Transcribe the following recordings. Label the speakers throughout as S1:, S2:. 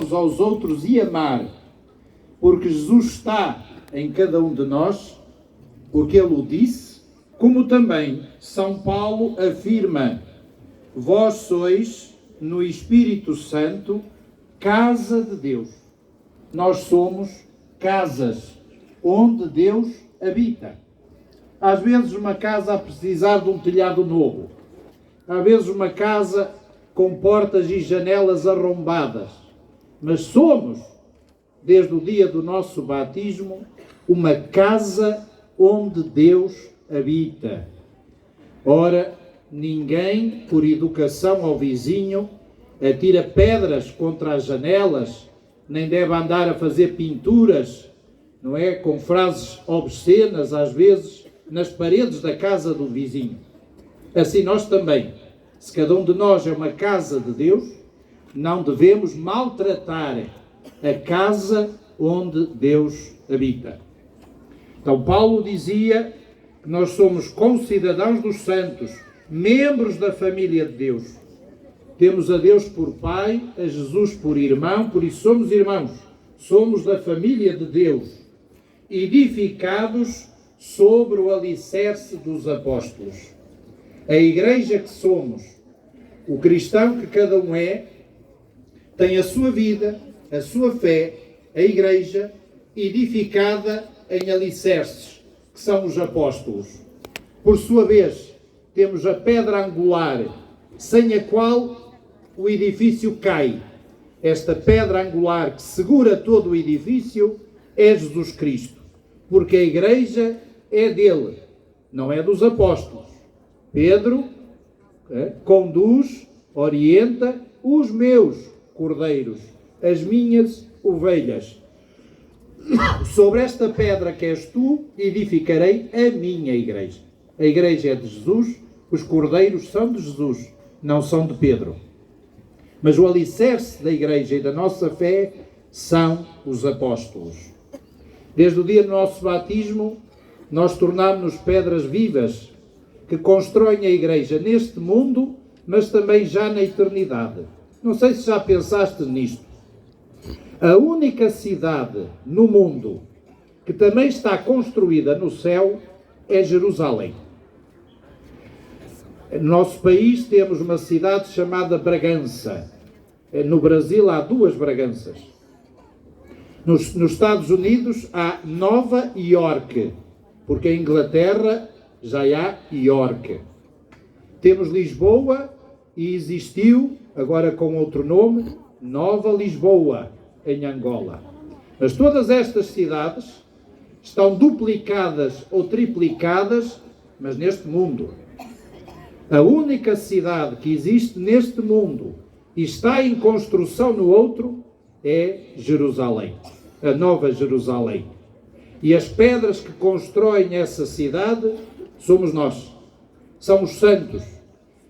S1: uns aos outros e amar, porque Jesus está em cada um de nós, porque Ele o disse, como também São Paulo afirma: vós sois, no Espírito Santo, casa de Deus. Nós somos casas onde Deus habita. Às vezes uma casa a precisar de um telhado novo. Às vezes uma casa com portas e janelas arrombadas. Mas somos, desde o dia do nosso batismo, uma casa onde Deus habita. Ora, ninguém, por educação ao vizinho, atira pedras contra as janelas, nem deve andar a fazer pinturas, não é? Com frases obscenas, às vezes, nas paredes da casa do vizinho. Assim nós também, se cada um de nós é uma casa de Deus, não devemos maltratar a casa onde Deus habita. Então Paulo dizia que nós somos concidadãos dos santos, membros da família de Deus. Temos a Deus por Pai, a Jesus por irmão, por isso somos irmãos. Somos da família de Deus, edificados sobre o alicerce dos apóstolos. A igreja que somos, o cristão que cada um é, tem a sua vida, a sua fé, a igreja, edificada em alicerces, que são os apóstolos. Por sua vez, temos a pedra angular, sem a qual o edifício cai. Esta pedra angular que segura todo o edifício é Jesus Cristo, porque a igreja é dele, não é dos apóstolos. Pedro conduz, orienta os meus cordeiros, as minhas ovelhas. Sobre esta pedra que és tu, edificarei a minha igreja. A igreja é de Jesus, os cordeiros são de Jesus, não são de Pedro. Mas o alicerce da igreja e da nossa fé são os apóstolos. Desde o dia do nosso batismo, nós tornámos-nos pedras vivas que constroem a igreja neste mundo, mas também já na eternidade. Não sei se já pensaste nisto. A única cidade no mundo que também está construída no céu é Jerusalém. No nosso país temos uma cidade chamada Bragança. No Brasil há duas Braganças. Nos Estados Unidos há Nova Iorque, porque em Inglaterra já há Iorque. Temos Lisboa e existiu, agora com outro nome, Nova Lisboa, em Angola. Mas todas estas cidades estão duplicadas ou triplicadas, mas neste mundo. A única cidade que existe neste mundo e está em construção no outro é Jerusalém, a Nova Jerusalém. E as pedras que constroem essa cidade somos nós. São os santos.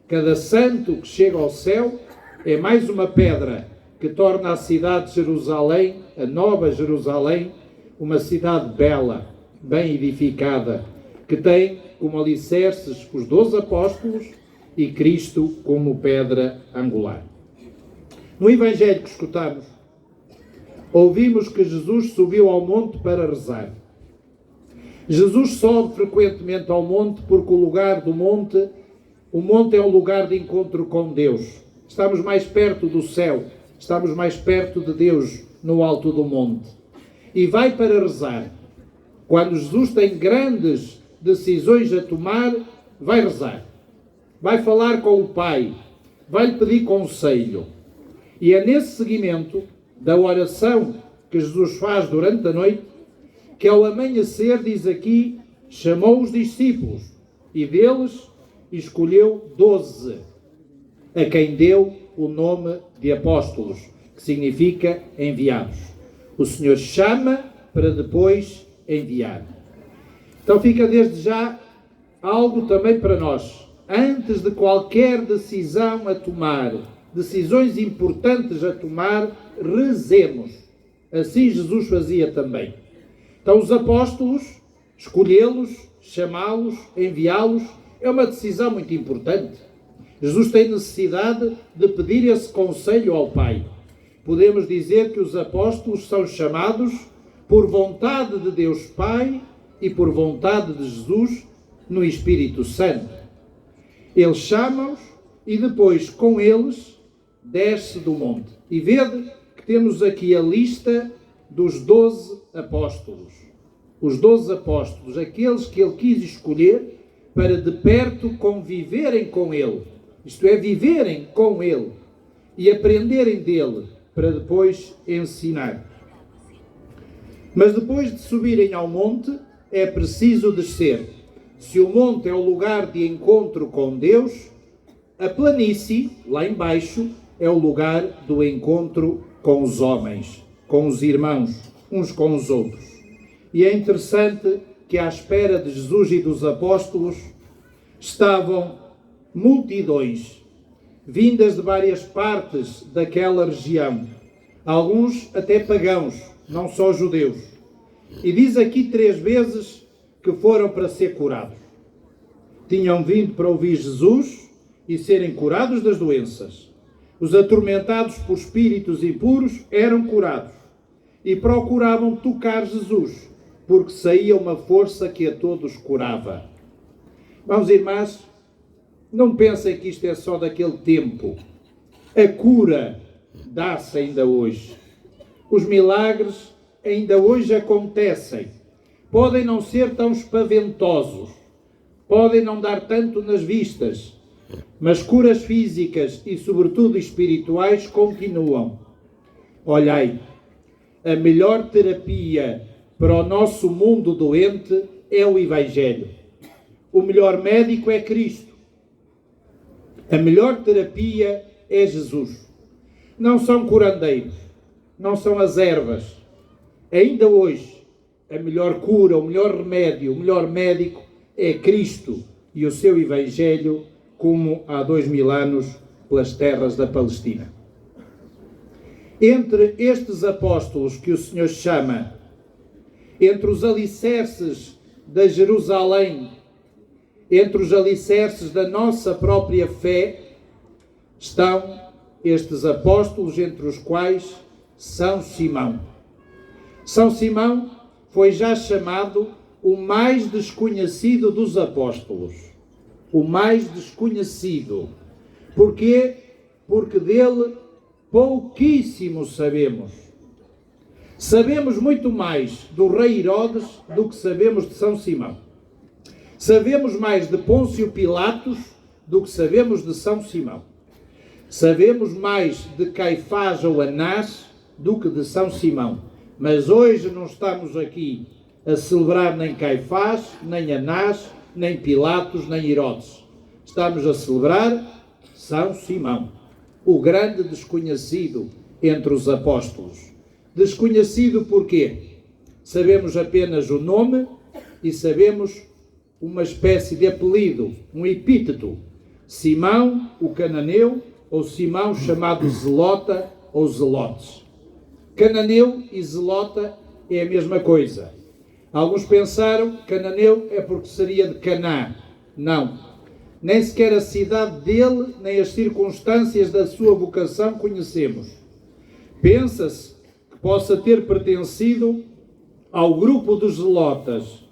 S1: Cada santo que chega ao céu é mais uma pedra que torna a cidade de Jerusalém, a Nova Jerusalém, uma cidade bela, bem edificada, que tem como alicerces os 12 apóstolos e Cristo como pedra angular. No Evangelho que escutamos, ouvimos que Jesus subiu ao monte para rezar. Jesus sobe frequentemente ao monte porque o monte é um lugar de encontro com Deus. Estamos mais perto do céu, estamos mais perto de Deus no alto do monte. E vai para rezar. Quando Jesus tem grandes decisões a tomar, vai rezar. Vai falar com o Pai, vai-lhe pedir conselho. E é nesse seguimento da oração que Jesus faz durante a noite, que ao amanhecer, diz aqui, chamou os discípulos e deles escolheu 12, a quem deu o nome de apóstolos, que significa enviados. O Senhor chama para depois enviar. Então fica desde já algo também para nós. Antes de qualquer decisão a tomar, decisões importantes a tomar, rezemos. Assim Jesus fazia também. Então os apóstolos, escolhê-los, chamá-los, enviá-los, é uma decisão muito importante. Jesus tem necessidade de pedir esse conselho ao Pai. podemos dizer que os apóstolos são chamados por vontade de Deus Pai e por vontade de Jesus no Espírito Santo. Ele chama-os e depois com eles desce do monte. E vede que temos aqui a lista dos 12 apóstolos. Os 12 apóstolos, aqueles que ele quis escolher para de perto conviverem com ele. Isto é, viverem com ele e aprenderem dele para depois ensinar. Mas depois de subirem ao monte, é preciso descer. Se o monte é o lugar de encontro com Deus, a planície, lá embaixo, é o lugar do encontro com os homens, com os irmãos, uns com os outros. E é interessante que à espera de Jesus e dos apóstolos estavam multidões, vindas de várias partes daquela região, alguns até pagãos, não só judeus. E diz aqui 3 vezes que foram para ser curados. Tinham vindo para ouvir Jesus e serem curados das doenças. Os atormentados por espíritos impuros eram curados e procuravam tocar Jesus, porque saía uma força que a todos curava. Irmãos e irmãs, não pensem que isto é só daquele tempo. A cura dá-se ainda hoje. Os milagres ainda hoje acontecem. Podem não ser tão espaventosos, podem não dar tanto nas vistas, mas curas físicas e, sobretudo, espirituais continuam. Olhai, a melhor terapia para o nosso mundo doente é o Evangelho. O melhor médico é Cristo. A melhor terapia é Jesus. Não são curandeiros, não são as ervas. Ainda hoje, a melhor cura, o melhor remédio, o melhor médico é Cristo e o seu Evangelho, como há 2000 anos pelas terras da Palestina. Entre estes apóstolos que o Senhor chama, entre os alicerces da Jerusalém, entre os alicerces da nossa própria fé, estão estes apóstolos, entre os quais São Simão. São Simão foi já chamado o mais desconhecido dos apóstolos. O mais desconhecido. Porquê? Porque dele pouquíssimo sabemos. Sabemos muito mais do rei Herodes do que sabemos de São Simão. Sabemos mais de Pôncio Pilatos do que sabemos de São Simão. Sabemos mais de Caifás ou Anás do que de São Simão. Mas hoje não estamos aqui a celebrar nem Caifás, nem Anás, nem Pilatos, nem Herodes. Estamos a celebrar São Simão, o grande desconhecido entre os apóstolos. Desconhecido porquê? Sabemos apenas o nome e sabemos uma espécie de apelido, um epíteto. Simão, o cananeu, ou Simão chamado Zelota ou Zelotes. Cananeu e Zelota é a mesma coisa. Alguns pensaram que cananeu é porque seria de Caná. Não. Nem sequer a cidade dele, nem as circunstâncias da sua vocação conhecemos. Pensa-se que possa ter pertencido ao grupo dos Zelotas,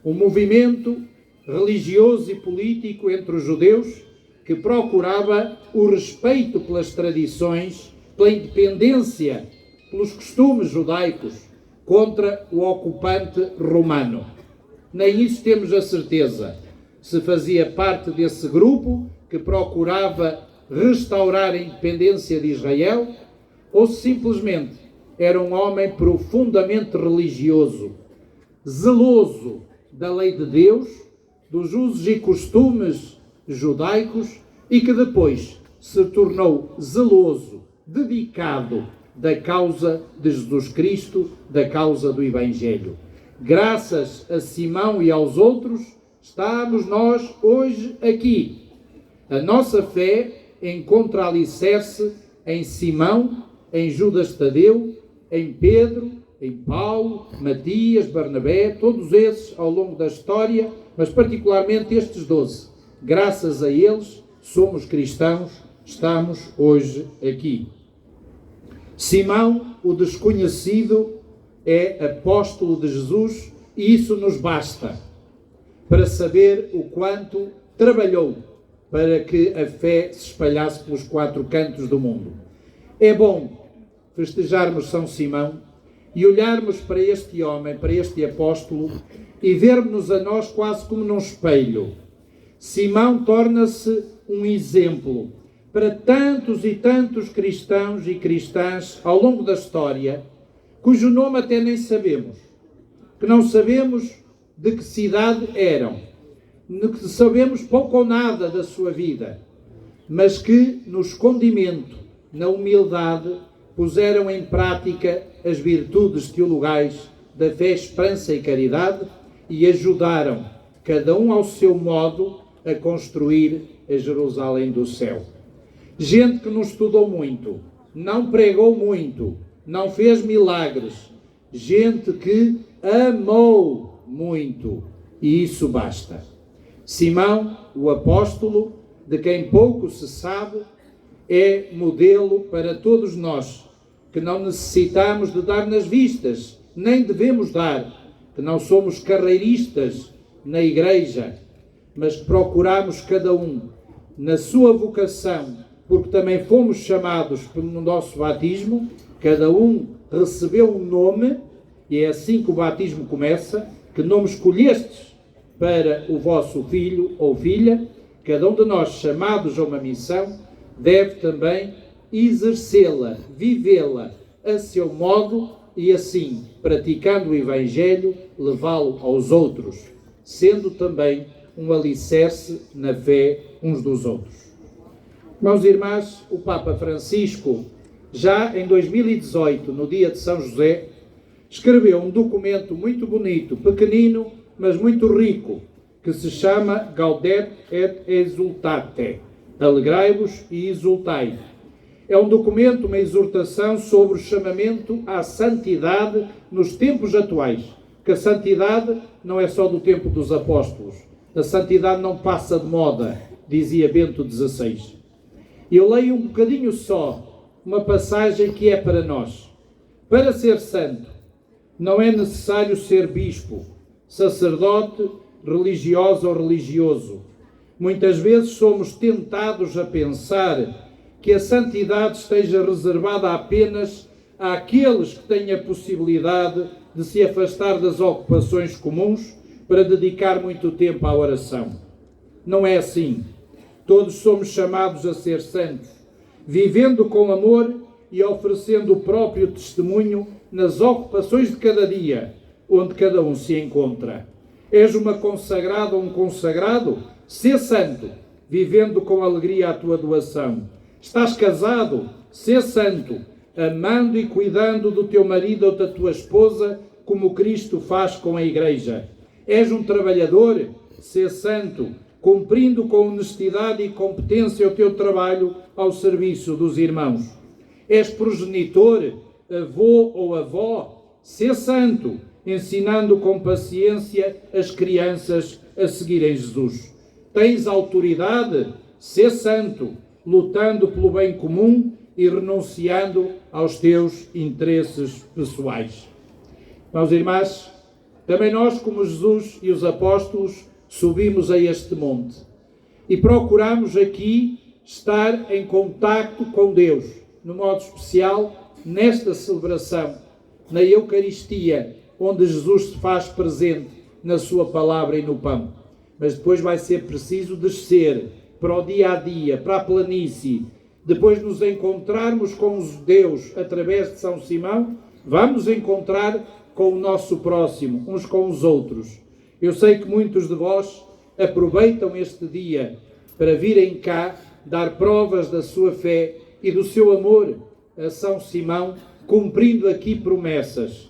S1: um movimento religioso e político entre os judeus que procurava o respeito pelas tradições, pela independência, pelos costumes judaicos, contra o ocupante romano. Nem isso temos a certeza. Se fazia parte desse grupo que procurava restaurar a independência de Israel, ou se simplesmente era um homem profundamente religioso, zeloso da lei de Deus, dos usos e costumes judaicos, e que depois se tornou zeloso, dedicado da causa de Jesus Cristo, da causa do Evangelho. Graças a Simão e aos outros, estamos nós hoje aqui. A nossa fé encontra alicerce em Simão, em Judas Tadeu, em Pedro, em Paulo, Matias, Barnabé, todos esses ao longo da história, mas particularmente estes 12. Graças a eles, somos cristãos, estamos hoje aqui. Simão, o desconhecido, é apóstolo de Jesus e isso nos basta para saber o quanto trabalhou para que a fé se espalhasse pelos 4 cantos do mundo. É bom festejarmos São Simão e olharmos para este homem, para este apóstolo, e vermos a nós quase como num espelho. Simão torna-se um exemplo para tantos e tantos cristãos e cristãs ao longo da história, cujo nome até nem sabemos, que não sabemos de que cidade eram, que sabemos pouco ou nada da sua vida, mas que no escondimento, na humildade, puseram em prática as virtudes teologais da fé, esperança e caridade e ajudaram, cada um ao seu modo, a construir a Jerusalém do céu. Gente que não estudou muito, não pregou muito, não fez milagres. Gente que amou muito. E isso basta. Simão, o apóstolo, de quem pouco se sabe, é modelo para todos nós, que não necessitamos de dar nas vistas, nem devemos dar, que não somos carreiristas na igreja, mas que procuramos cada um, na sua vocação, porque também fomos chamados pelo nosso batismo, cada um recebeu um nome, e é assim que o batismo começa, que nome escolhestes para o vosso filho ou filha, cada um de nós chamados a uma missão, deve também exercê-la, vivê-la a seu modo e assim, praticando o Evangelho, levá-lo aos outros, sendo também um alicerce na fé uns dos outros. Irmãos e irmãs, o Papa Francisco, já em 2018, no dia de São José, escreveu um documento muito bonito, pequenino, mas muito rico, que se chama Gaudete et Exultate, alegrai-vos e exultai. É um documento, uma exortação sobre o chamamento à santidade nos tempos atuais, que a santidade não é só do tempo dos apóstolos, a santidade não passa de moda, dizia Bento XVI. Eu leio um bocadinho só, uma passagem que é para nós. Para ser santo, não é necessário ser bispo, sacerdote, religiosa ou religioso. Muitas vezes somos tentados a pensar que a santidade esteja reservada apenas àqueles que têm a possibilidade de se afastar das ocupações comuns para dedicar muito tempo à oração. Não é assim. Todos somos chamados a ser santos, vivendo com amor e oferecendo o próprio testemunho nas ocupações de cada dia, onde cada um se encontra. És uma consagrada ou um consagrado? Sê santo, vivendo com alegria a tua doação. Estás casado? Sê santo, amando e cuidando do teu marido ou da tua esposa, como Cristo faz com a Igreja. És um trabalhador? Sê santo, cumprindo com honestidade e competência o teu trabalho ao serviço dos irmãos. És progenitor, avô ou avó? Sê santo, ensinando com paciência as crianças a seguirem Jesus. Tens autoridade? Sê santo, lutando pelo bem comum e renunciando aos teus interesses pessoais. Irmãos e irmãs, também nós, como Jesus e os apóstolos, subimos a este monte e procuramos aqui estar em contacto com Deus, no modo especial, nesta celebração, na Eucaristia, onde Jesus se faz presente na sua palavra e no pão. Mas depois vai ser preciso descer para o dia a dia, para a planície, depois nos encontrarmos com Deus através de São Simão, vamos encontrar com o nosso próximo, uns com os outros. Eu sei que muitos de vós aproveitam este dia para virem cá dar provas da sua fé e do seu amor a São Simão, cumprindo aqui promessas.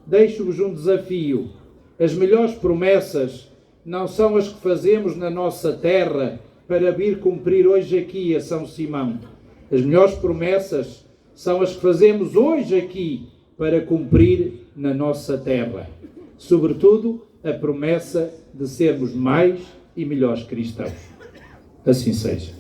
S1: Deixo-vos um desafio. As melhores promessas não são as que fazemos na nossa terra para vir cumprir hoje aqui a São Simão. As melhores promessas são as que fazemos hoje aqui para cumprir na nossa terra. Sobretudo, a promessa de sermos mais e melhores cristãos. Assim seja.